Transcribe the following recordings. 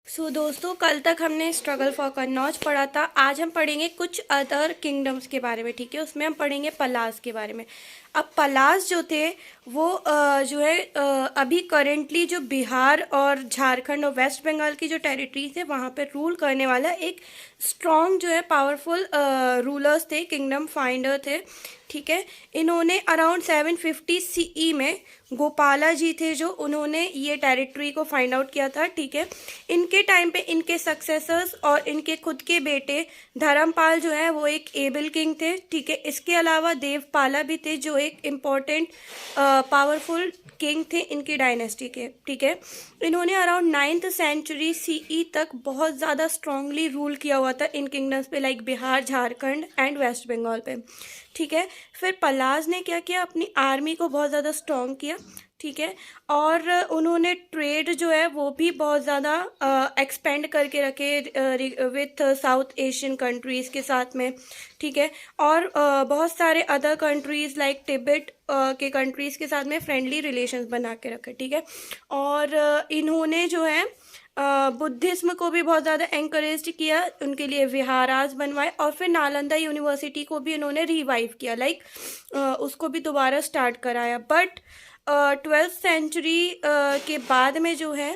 दोस्तों, कल तक हमने स्ट्रगल फॉर कन्नौज पढ़ा था। आज हम पढ़ेंगे कुछ अदर किंगडम्स के बारे में। ठीक है, उसमें हम पढ़ेंगे पलास के बारे में। अब पलास जो थे वो जो है अभी करेंटली जो बिहार और झारखंड और वेस्ट बंगाल की जो टेरिटरीज है वहाँ पे रूल करने वाला एक स्ट्रॉन्ग जो है पावरफुल रूलर्स थे, किंगडम फाइंडर थे। ठीक है, इन्होंने अराउंड 750 सीई में गोपाला जी थे जो उन्होंने ये टेरिटरी को फाइंड आउट किया था। ठीक है, इनके टाइम पे इनके सक्सेसर्स और इनके खुद के बेटे धर्मपाल जो है वो एक एबल किंग थे। ठीक है, इसके अलावा देवपाला भी थे जो एक इम्पोर्टेंट पावरफुल किंग थे इनकी डायनेस्टी के। ठीक है, इन्होंने अराउंड 9th सेंचुरी सीई तक बहुत ज़्यादा स्ट्रांगली रूल किया हुआ था इन किंगडम्स पे, like Bihar, Jharkhand and West Bengal पे। ठीक है, फिर पलाज ने क्या किया, अपनी आर्मी को बहुत ज़्यादा स्ट्रॉन्ग किया। ठीक है, और उन्होंने ट्रेड जो है वो भी बहुत ज़्यादा एक्सपेंड करके रखे विथ साउथ एशियन कंट्रीज़ के साथ में। ठीक है, और बहुत सारे अदर कंट्रीज़ लाइक तिब्बत के कंट्रीज़ के साथ में फ्रेंडली रिलेशंस बना के रखे। ठीक है, और इन्होंने जो है बुद्धिज्म को भी बहुत ज़्यादा एंकरेज किया, उनके लिए विहारास बनवाए, और फिर नालंदा यूनिवर्सिटी को भी इन्होंने रिवाइव किया, लाइक उसको भी दोबारा स्टार्ट कराया। बट 12th सेंचुरी के बाद में जो है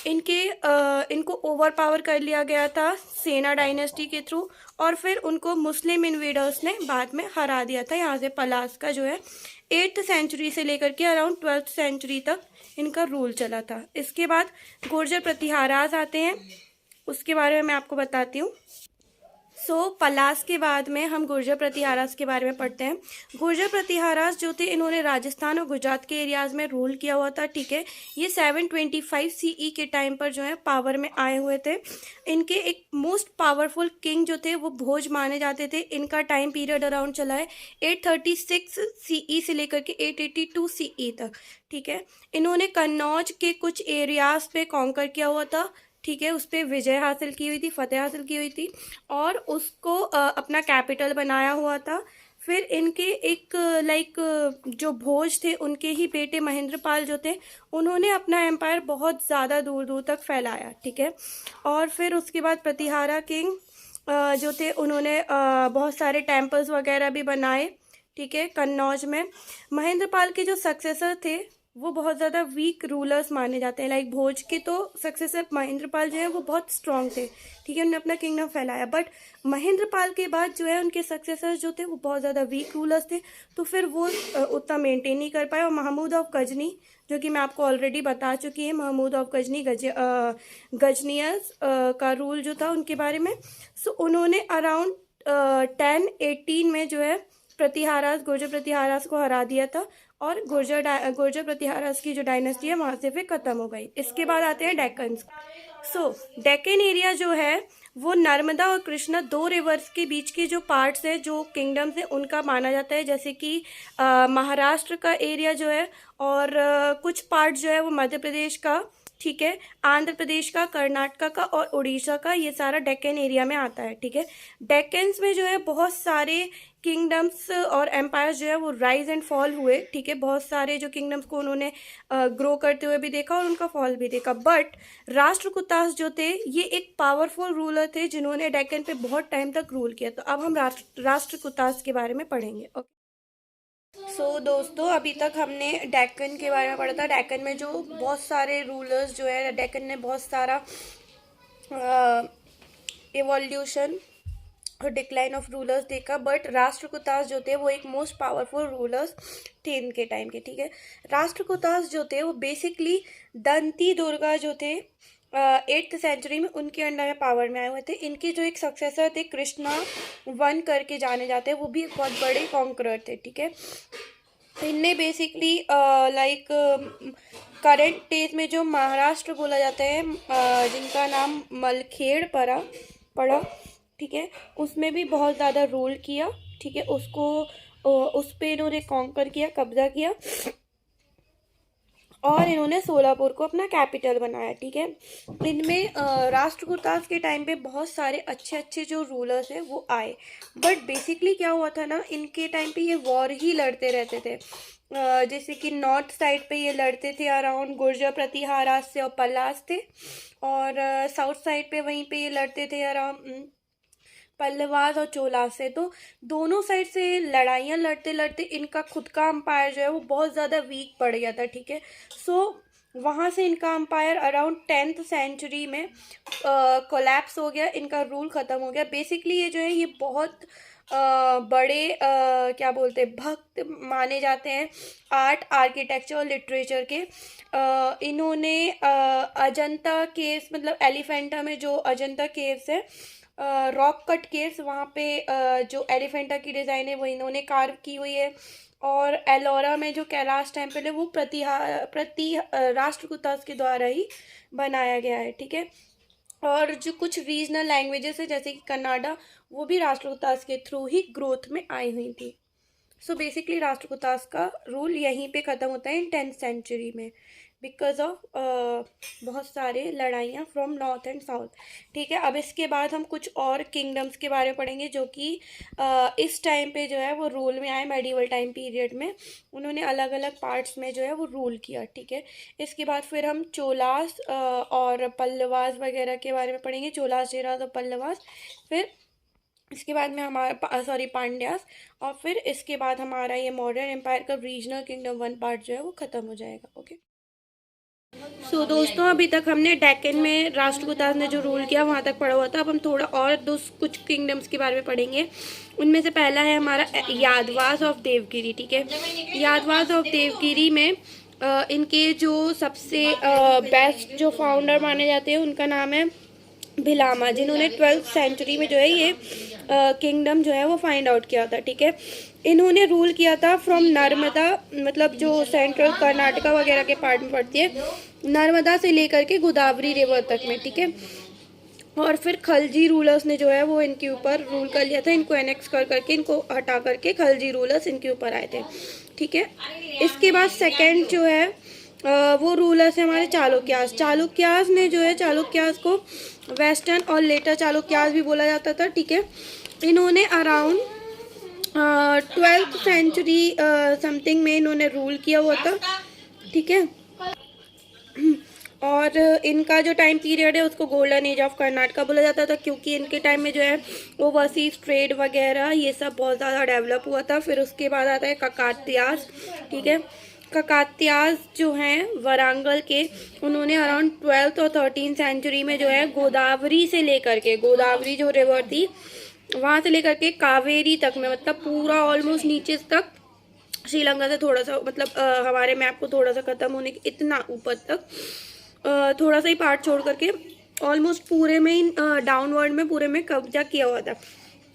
इनको ओवर पावर कर लिया गया था सेना डायनेस्टी के थ्रू, और फिर उनको मुस्लिम इन्वेडर्स ने बाद में हरा दिया था। यहाँ से पलास का जो है 8th सेंचुरी से लेकर के अराउंड 12th सेंचुरी तक इनका रूल चला था। इसके बाद गुर्जर प्रतिहारास आते हैं, उसके बारे में मैं आपको बताती हूँ। पलास के बाद में हम गुर्जर प्रतिहारास के बारे में पढ़ते हैं। गुर्जर प्रतिहारास जो थे इन्होंने राजस्थान और गुजरात के एरियाज में रूल किया हुआ था। ठीक है, ये 725 सीई के टाइम पर जो है पावर में आए हुए थे। इनके एक मोस्ट पावरफुल किंग जो थे वो भोज माने जाते थे। इनका टाइम पीरियड अराउंड चला है 836 सीई से लेकर के 882 सीई तक। ठीक है, इन्होंने कन्नौज के कुछ एरियाज पे कॉन्कर किया हुआ था। ठीक है, उस पर विजय हासिल की हुई थी, फतेह हासिल की हुई थी, और उसको अपना कैपिटल बनाया हुआ था। फिर इनके एक लाइक जो भोज थे उनके ही बेटे महेंद्रपाल जो थे उन्होंने अपना एम्पायर बहुत ज़्यादा दूर दूर तक फैलाया। ठीक है, और फिर उसके बाद प्रतिहारा किंग जो थे उन्होंने बहुत सारे टेम्पल्स वगैरह भी बनाए। ठीक है, कन्नौज में महेंद्रपाल के जो सक्सेसर थे वो बहुत ज़्यादा वीक रूलर्स माने जाते हैं। लाइक भोज के तो सक्सेसर महेंद्रपाल जो है वो बहुत स्ट्रांग थे। ठीक है, उन्होंने अपना किंगडम फैलाया, बट महेंद्रपाल के बाद जो है उनके सक्सेसर जो थे वो बहुत ज़्यादा वीक रूलर्स थे, तो फिर वो उतना मेंटेन नहीं कर पाए। और महमूद ऑफ गजनी जो कि मैं आपको ऑलरेडी बता चुकी है, महमूद ऑफ गजनी गजनियस का रूल जो था उनके बारे में। उन्होंने अराउंड 1018 में जो है गुर्जर प्रतिहारास को हरा दिया था, और गुर्जर प्रतिहारास की जो डायनेस्टी है वहाँ से फिर ख़त्म हो गई। इसके बाद आते हैं डेक्कन। डेक्कन एरिया जो है वो नर्मदा और कृष्णा दो रिवर्स के बीच के जो पार्ट्स है, जो किंगडम्स है, उनका माना जाता है। जैसे कि महाराष्ट्र का एरिया जो है, और कुछ पार्ट जो है वो मध्य प्रदेश का, ठीक है, आंध्र प्रदेश का, कर्नाटका का और उड़ीसा का, ये सारा डेक्कन एरिया में आता है। ठीक है, डेक्कन्स में जो है बहुत सारे किंगडम्स और एम्पायर्स जो है वो राइज एंड फॉल हुए। ठीक है, बहुत सारे जो किंगडम्स को उन्होंने ग्रो करते हुए भी देखा और उनका फॉल भी देखा। बट राष्ट्रकूटास जो थे ये एक पावरफुल रूलर थे जिन्होंने डेक्कन पे बहुत टाइम तक रूल किया। तो अब हम राष्ट्रकूटास के बारे में पढ़ेंगे। ओके, दोस्तों, अभी तक हमने डेक्कन के बारे में पढ़ा था। डेक्कन में जो बहुत सारे रूलर्स जो है, डेक्कन ने बहुत सारा एवोल्यूशन और डिक्लाइन ऑफ रूलर्स देखा, बट राष्ट्रकूटास जो थे वो एक मोस्ट पावरफुल रूलर्स थे इनके टाइम के। ठीक है, राष्ट्रकूटास जो थे वो बेसिकली दंती दुर्गा जो थे 8th सेंचुरी में उनके अंडर में पावर में आए हुए थे। इनके जो एक सक्सेसर थे कृष्णा वन करके जाने जाते हैं, वो भी एक बहुत बड़े कॉन्करर थे। ठीक है, इनने बेसिकली लाइक करंट डेज में जो महाराष्ट्र बोला जाता है, जिनका नाम मलखेड़ पड़ा, ठीक है, उसमें भी बहुत ज़्यादा रूल किया। ठीक है, उसको उस पर इन्होंने कॉन्कर किया, कब्जा किया, और इन्होंने सोलापुर को अपना कैपिटल बनाया। ठीक है, इनमें राष्ट्रकूटास के टाइम पे बहुत सारे अच्छे अच्छे जो रूलर्स हैं वो आए, बट बेसिकली क्या हुआ था ना, इनके टाइम पे ये वॉर ही लड़ते रहते थे। जैसे कि नॉर्थ साइड पे ये लड़ते थे अराउंड गुर्जर प्रतिहारा से और पल्लास थे, और साउथ साइड पे वहीं पे ये लड़ते थे अराउंड पल्लवास और चोलास से। तो दोनों साइड से लड़ाइयाँ लड़ते लड़ते इनका खुद का अम्पायर जो है वो बहुत ज़्यादा वीक पड़ गया था, ठीक है। सो वहाँ से इनका अम्पायर अराउंड 10th सेंचुरी में कोलैप्स हो गया, इनका रूल ख़त्म हो गया। बेसिकली ये जो है ये बहुत बड़े क्या बोलते हैं भक्त माने जाते हैं आर्ट, आर्किटेक्चर और लिटरेचर के। इन्होंने अजंता केव्स, मतलब एलिफेंटा में जो अजंता केव्स है, रॉक कट केव्स, वहाँ पे जो एलिफेंटा की डिज़ाइन है वो इन्होंने कार्व की हुई है। और एलोरा में जो कैलाश टेम्पल है वो राष्ट्रकूटास के द्वारा ही बनाया गया है, ठीक है। और जो कुछ रीजनल लैंग्वेजेस है जैसे कि कन्नाडा, वो भी राष्ट्रकूटास के थ्रू ही ग्रोथ में आई हुई थी। सो बेसिकली राष्ट्रकूटास का रूल यहीं पे ख़त्म होता है इन 10th सेंचुरी में, बिकॉज ऑफ बहुत सारे लड़ाइयाँ फ्रॉम नॉर्थ एंड साउथ, ठीक है। अब इसके बाद हम कुछ और किंगडम्स के बारे में पढ़ेंगे जो कि इस टाइम पे जो है वो रूल में आए, मेडिवल टाइम पीरियड में उन्होंने अलग अलग पार्ट्स में जो है वो रूल किया, ठीक है। इसके बाद फिर हम चोलास और पल्लवास वगैरह के बारे में पढ़ेंगे, चोलास, चेरास और पल्लवास। फिर इसके बाद में हमारा पांड्यास, और फिर इसके बाद हमारा ये मॉडर्न एम्पायर का रीजनल किंगडम 1 पार्ट जो है वो ख़त्म हो जाएगा, ओके। सो दोस्तों अभी तक हमने डेक्कन में राष्ट्रकूटास ने जो रूल किया वहाँ तक पढ़ा हुआ था। अब हम थोड़ा और कुछ किंगडम्स के बारे में पढ़ेंगे। उनमें से पहला है हमारा यादवास ऑफ देवगिरी, ठीक है। यादवास ऑफ देवगिरी में इनके जो सबसे बेस्ट जो फाउंडर माने जाते हैं उनका नाम है भिलामा, जिन्होंने 12th सेंचुरी में जो है ये किंगडम जो है वो फाइंड आउट किया था, ठीक है। इन्होंने रूल किया था फ्रॉम नर्मदा, मतलब जो सेंट्रल कर्नाटका वगैरह के पार्ट में पड़ती है, नर्मदा से लेकर के गोदावरी रिवर तक में, ठीक है। और फिर खलजी रूलर्स ने जो है वो इनके ऊपर रूल कर लिया था, इनको एनेक्स कर करके, इनको हटा करके खलजी रूलर्स इनके ऊपर आए थे, ठीक है। इसके बाद सेकेंड जो है वो रूलर्स है हमारे चालुक्यास। चालुक्यास ने जो है, चालुक्यास को वेस्टर्न और लेटर चालुक्यास भी बोला जाता था, ठीक है। इन्होंने अराउंड 12th सेंचुरी समथिंग में इन्होंने रूल किया हुआ था, ठीक है। और इनका जो टाइम पीरियड है उसको गोल्डन एज ऑफ कर्नाटका बोला जाता था, क्योंकि इनके टाइम में जो है ओवरसीज ट्रेड वगैरह ये सब बहुत ज़्यादा डेवलप हुआ था। फिर उसके बाद आता है ककात्यास, ठीक है। ककात्यास जो हैं वरांगल के, उन्होंने अराउंड 12th और 13th सेंचुरी में जो है गोदावरी से लेकर के, गोदावरी जो रिवर थी वहाँ से लेकर के कावेरी तक में, मतलब पूरा ऑलमोस्ट नीचे तक, श्रीलंका से थोड़ा सा, मतलब हमारे मैप को थोड़ा सा ख़त्म होने के इतना ऊपर तक थोड़ा सा ही पार्ट छोड़ करके ऑलमोस्ट पूरे में ही डाउनवर्ड में पूरे में कब्जा किया हुआ था,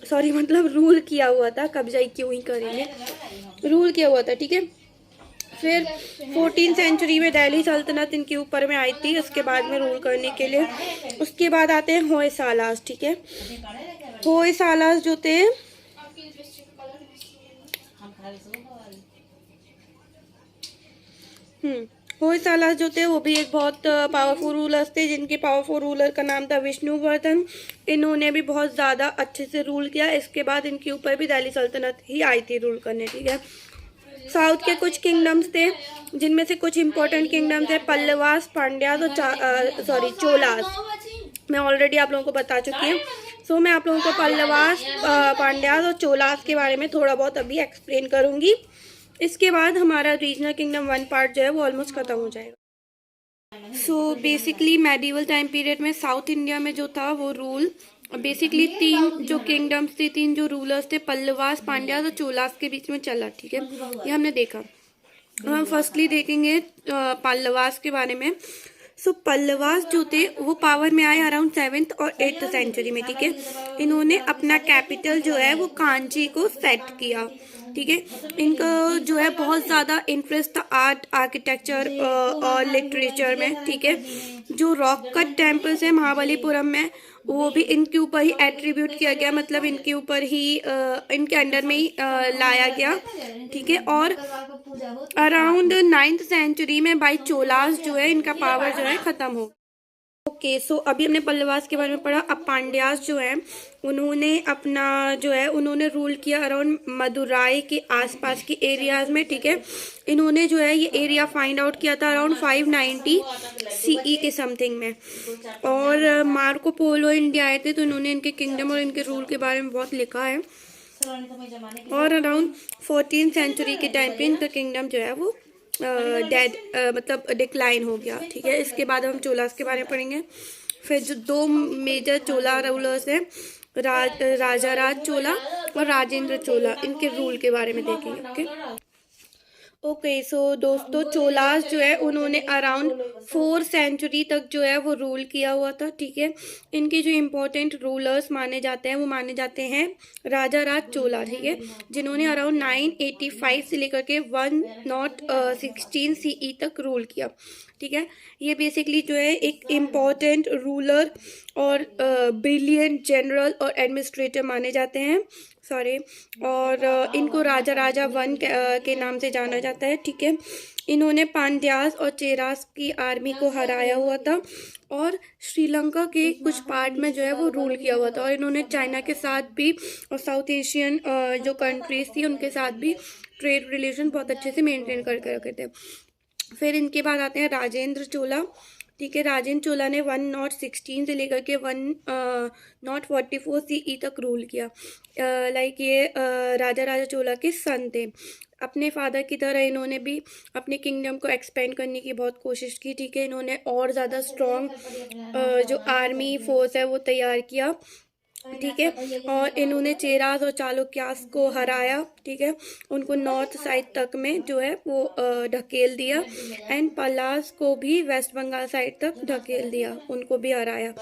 सॉरी मतलब रूल किया हुआ था, कब्जा ही क्यों ही करेंगे, रूल किया हुआ था, ठीक है। फिर 14th सेंचुरी में दिल्ली सल्तनत इनके ऊपर में आई थी उसके बाद में रूल करने के लिए। उसके बाद आते हैं होयसालास, ठीक है। होयसालास जो थे होयसालास जो थे वो भी एक बहुत पावरफुल रूलर्स थे, जिनके पावरफुल रूलर का नाम था विष्णुवर्धन। इन्होंने भी बहुत ज़्यादा अच्छे से रूल किया। इसके बाद इनके ऊपर भी दिल्ली सल्तनत ही आई थी रूल करने, ठीक है। साउथ के कुछ किंगडम्स थे जिनमें से कुछ इंपॉर्टेंट किंगडम्स है पल्लवास, पांड्यास और चोलास। मैं ऑलरेडी आप लोगों को बता चुकी हूँ। सो मैं आप लोगों को पल्लवास, पांड्यास और चोलास के बारे में थोड़ा बहुत अभी एक्सप्लेन करूँगी। इसके बाद हमारा रीजनल किंगडम 1 पार्ट जो है वो ऑलमोस्ट ख़त्म हो जाएगा। So basically medieval time period में साउथ इंडिया में जो था वो रूल बेसिकली 3 जो किंगडम्स थे, 3 जो रूलर्स थे, पल्लवास, पांड्यास और चोलास के बीच में चला, ठीक है। ये हमने देखा। हम फर्स्टली देखेंगे पल्लवास के बारे में। सो पल्लवास जो थे वो पावर में आए अराउंड 7th और 8th सेंचुरी में, ठीक है। इन्होंने अपना कैपिटल जो है वो कांची को सेट किया, ठीक है। इनका जो है बहुत ज़्यादा इंटरेस्ट था आर्ट, आर्किटेक्चर और लिटरेचर में, ठीक है। जो रॉक कट टेम्पल्स है महाबलीपुरम में वो भी इनके ऊपर ही एट्रीब्यूट किया गया, मतलब इनके ऊपर ही इनके अंडर में ही लाया गया, ठीक है। और अराउंड 9th सेंचुरी में बाई चोलास जो है इनका पावर जो है ख़त्म हो। ओके, सो अभी हमने पल्लवास के बारे में पढ़ा। अब पांड्यास जो है उन्होंने अपना जो है उन्होंने रूल किया अराउंड मदुराई के आसपास की एरियाज में, ठीक है। इन्होंने जो है ये एरिया फाइंड आउट किया था अराउंड 590 सीई के समथिंग में। और मार्को पोलो इंडिया आए थे तो इन्होंने इनके किंगडम और इनके रूल के बारे में बहुत लिखा है। और अराउंड 14th सेंचुरी के टाइम पे इनका किंगडम जो है वो डेड मतलब डिक्लाइन हो गया, ठीक है। इसके बाद हम चोलास के बारे में पढ़ेंगे। फिर जो दो मेजर चोला रूलर्स हैं, राजा राज चोला और राजेंद्र चोला, इनके रूल के बारे में देखेंगे। ओके, सो दोस्तों चोलास जो है उन्होंने अराउंड 4th सेंचुरी तक जो है वो रूल किया हुआ था, ठीक है। इनके जो इम्पोर्टेंट रूलर्स माने जाते हैं वो माने जाते हैं राजा राज चोला, ठीक है, जिन्होंने अराउंड 985 से लेकर के 1016 सीई तक रूल किया, ठीक है। ये बेसिकली जो है एक इम्पॉर्टेंट रूलर और ब्रिलियंट जनरल और एडमिनिस्ट्रेटर माने जाते हैं, सॉरी। और इनको राजा राजा वन के नाम से जाना जाता है, ठीक है। इन्होंने पांड्यास और चेरास की आर्मी को हराया हुआ था और श्रीलंका के कुछ पार्ट में जो है वो रूल किया हुआ था। और इन्होंने चाइना के साथ भी और साउथ एशियन जो कंट्रीज थी उनके साथ भी ट्रेड रिलेशन बहुत अच्छे से मेंटेन करके रखे थे। फिर इनके बाद आते हैं राजेंद्र चोला, ठीक है। राजेंद्र चोला ने 1016 से लेकर के 1044 सीई तक रूल किया। लाइक ये राजा राजा चोला के सन थे। अपने फादर की तरह इन्होंने भी अपने किंगडम को एक्सपेंड करने की बहुत कोशिश की, ठीक है। इन्होंने और ज़्यादा स्ट्रॉन्ग जो आर्मी फोर्स है वो तैयार किया, ठीक है। और इन्होंने चेरास और चालुक्यास को हराया, ठीक है। उनको नॉर्थ साइड तक में जो है वो ढकेल दिया। एंड पलास को भी वेस्ट बंगाल साइड तक ढकेल दिया, उनको भी हराया,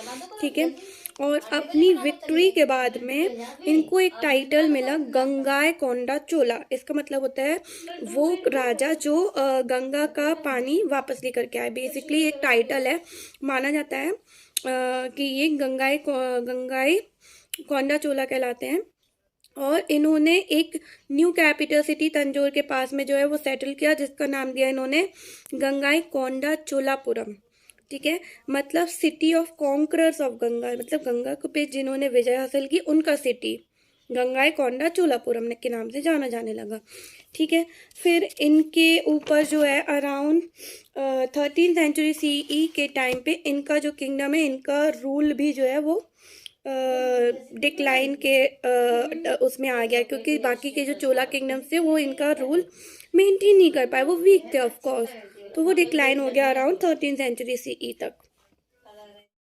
ठीक है। और अपनी विक्ट्री के बाद में इनको एक टाइटल मिला गंगाई कोंडा चोला। इसका मतलब होता है वो राजा जो गंगा का पानी वापस लेकर के आए। बेसिकली एक टाइटल है, माना जाता है कि ये गंगाई कोंडा चोला कहलाते हैं। और इन्होंने एक न्यू कैपिटल सिटी तंजौर के पास में जो है वो सेटल किया, जिसका नाम दिया इन्होंने गंगाई कोंडा चोलापुरम, ठीक है। मतलब city of conquerors of Ganga, मतलब गंगा पे जिन्होंने विजय हासिल की उनका सिटी गंगाई कोंडा चोलापुरम के नाम से जाना जाने लगा, ठीक है। फिर इनके ऊपर जो है अराउंड 13th सेंचुरी सीई के टाइम पे इनका जो किंगडम है, इनका रूल भी जो है वो डिक्लाइन के उसमें आ गया, क्योंकि बाकी के जो चोला किंगडम्स थे वो इनका रूल मेंटेन नहीं कर पाए, वो वीक थे ऑफ कोर्स, तो वो डिक्लाइन हो गया अराउंड 13th सेंचुरी सीई तक।